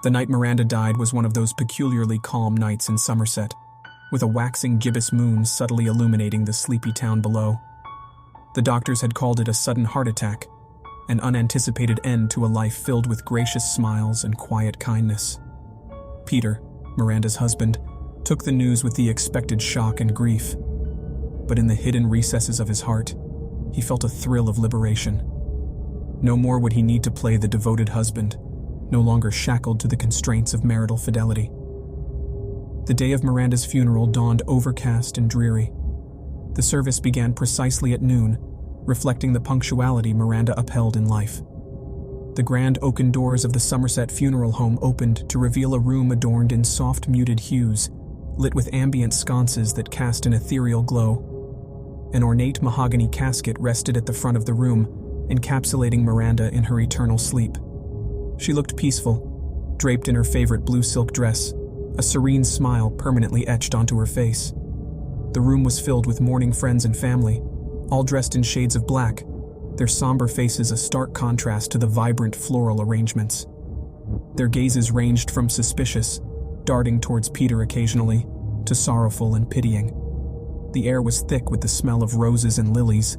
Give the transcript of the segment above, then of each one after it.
The night Miranda died was one of those peculiarly calm nights in Somerset, with a waxing gibbous moon subtly illuminating the sleepy town below. The doctors had called it a sudden heart attack, an unanticipated end to a life filled with gracious smiles and quiet kindness. Peter, Miranda's husband, took the news with the expected shock and grief. But in the hidden recesses of his heart, he felt a thrill of liberation. No more would he need to play the devoted husband, no longer shackled to the constraints of marital fidelity. The day of Miranda's funeral dawned overcast and dreary. The service began precisely at noon, reflecting the punctuality Miranda upheld in life. The grand oaken doors of the Somerset funeral home opened to reveal a room adorned in soft muted hues, lit with ambient sconces that cast an ethereal glow. An ornate mahogany casket rested at the front of the room, encapsulating Miranda in her eternal sleep. She looked peaceful, draped in her favorite blue silk dress, a serene smile permanently etched onto her face. The room was filled with mourning friends and family, all dressed in shades of black, their somber faces a stark contrast to the vibrant floral arrangements. Their gazes ranged from suspicious, darting towards Peter occasionally, to sorrowful and pitying. The air was thick with the smell of roses and lilies,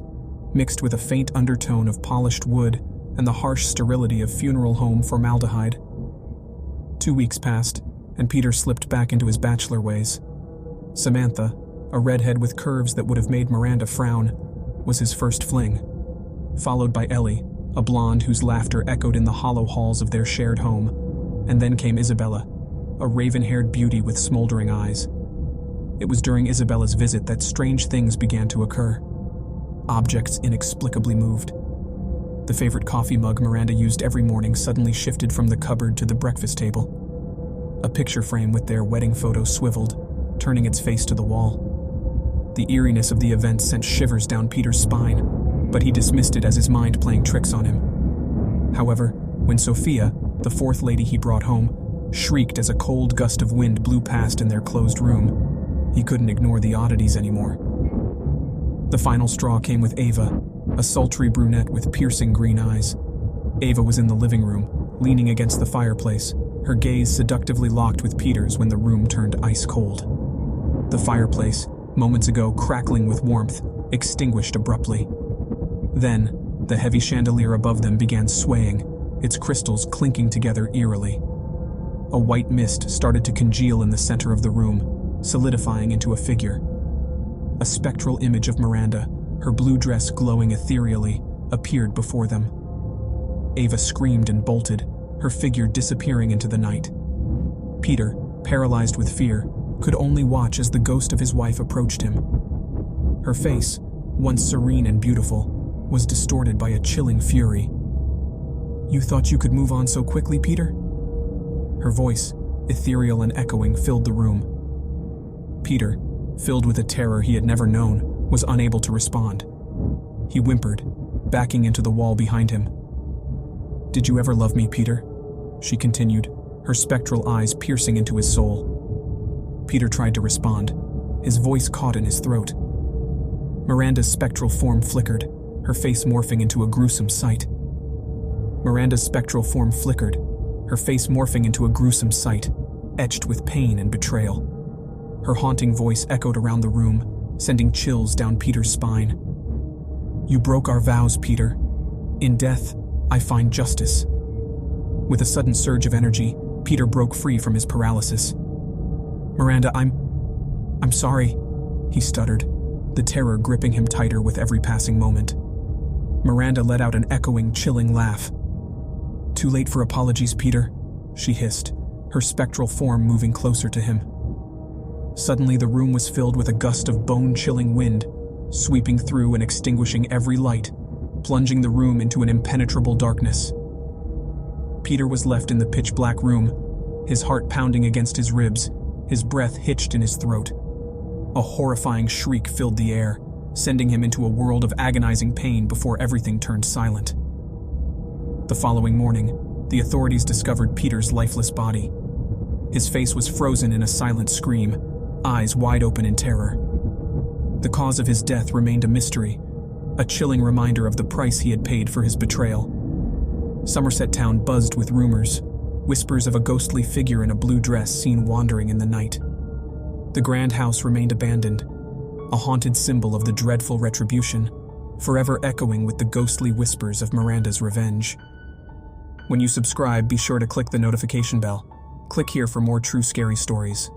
mixed with a faint undertone of polished wood and the harsh sterility of funeral home formaldehyde. 2 weeks passed, and Peter slipped back into his bachelor ways. Samantha, a redhead with curves that would have made Miranda frown, was his first fling, followed by Ellie, a blonde whose laughter echoed in the hollow halls of their shared home, and then came Isabella, a raven-haired beauty with smoldering eyes. It was during Isabella's visit that strange things began to occur. Objects inexplicably moved. The favorite coffee mug Miranda used every morning suddenly shifted from the cupboard to the breakfast table. A picture frame with their wedding photo swiveled, turning its face to the wall. The eeriness of the event sent shivers down Peter's spine, but he dismissed it as his mind playing tricks on him. However, when Sophia, the fourth lady he brought home, shrieked as a cold gust of wind blew past in their closed room, he couldn't ignore the oddities anymore. The final straw came with Ava, a sultry brunette with piercing green eyes. Ava was in the living room, leaning against the fireplace, her gaze seductively locked with Peter's when the room turned ice cold. The fireplace, moments ago crackling with warmth, extinguished abruptly. Then, the heavy chandelier above them began swaying, its crystals clinking together eerily. A white mist started to congeal in the center of the room, solidifying into a figure. A spectral image of Miranda, her blue dress glowing ethereally, appeared before them. Ava screamed and bolted, her figure disappearing into the night. Peter, paralyzed with fear, could only watch as the ghost of his wife approached him. Her face, once serene and beautiful, was distorted by a chilling fury. "You thought you could move on so quickly, Peter?" Her voice, ethereal and echoing, filled the room. Peter, filled with a terror he had never known, was unable to respond. He whimpered, backing into the wall behind him. "Did you ever love me, Peter?" she continued, her spectral eyes piercing into his soul. Peter tried to respond, his voice caught in his throat. Miranda's spectral form flickered, her face morphing into a gruesome sight. Miranda's spectral form flickered, her face morphing into a gruesome sight, etched with pain and betrayal. Her haunting voice echoed around the room, sending chills down Peter's spine. "You broke our vows, Peter. In death, I find justice." With a sudden surge of energy, Peter broke free from his paralysis. "Miranda, I'm sorry," he stuttered, the terror gripping him tighter with every passing moment. Miranda let out an echoing, chilling laugh. "Too late for apologies, Peter," she hissed, her spectral form moving closer to him. Suddenly the room was filled with a gust of bone-chilling wind, sweeping through and extinguishing every light, plunging the room into an impenetrable darkness. Peter was left in the pitch-black room, his heart pounding against his ribs, his breath hitched in his throat. A horrifying shriek filled the air, sending him into a world of agonizing pain before everything turned silent. The following morning, the authorities discovered Peter's lifeless body. His face was frozen in a silent scream, eyes wide open in terror. The cause of his death remained a mystery, a chilling reminder of the price he had paid for his betrayal. Somerset town buzzed with rumors, whispers of a ghostly figure in a blue dress seen wandering in the night. The grand house remained abandoned, a haunted symbol of the dreadful Retribution, forever echoing with the ghostly whispers of Miranda's revenge. When you subscribe, be sure to click the notification bell. Click here for more true scary stories.